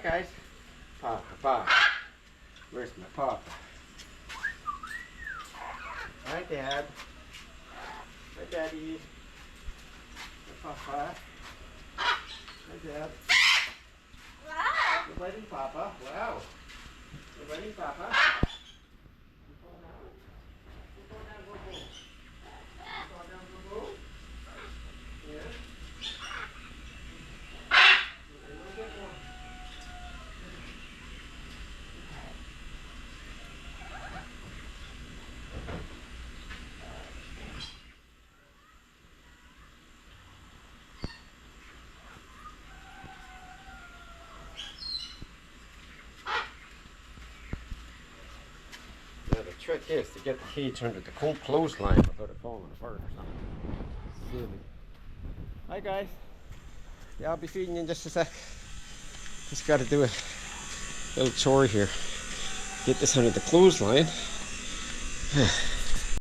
guys. Papa, Papa. Where's my Papa? Hi, Dad. Hi, Daddy. Hi, Papa. Hi, Dad. You're biting Papa. Wow. You're biting Papa. Go down. Go down, go, go. Go down, go, go. Yeah. A little bit more. Now the trick is to get the cage under the clothesline without it falling apart or something. Silly. Hi guys. Yeah, I'll be feeding you in just a sec. Just got to do a little chore here. Get this under the clothesline.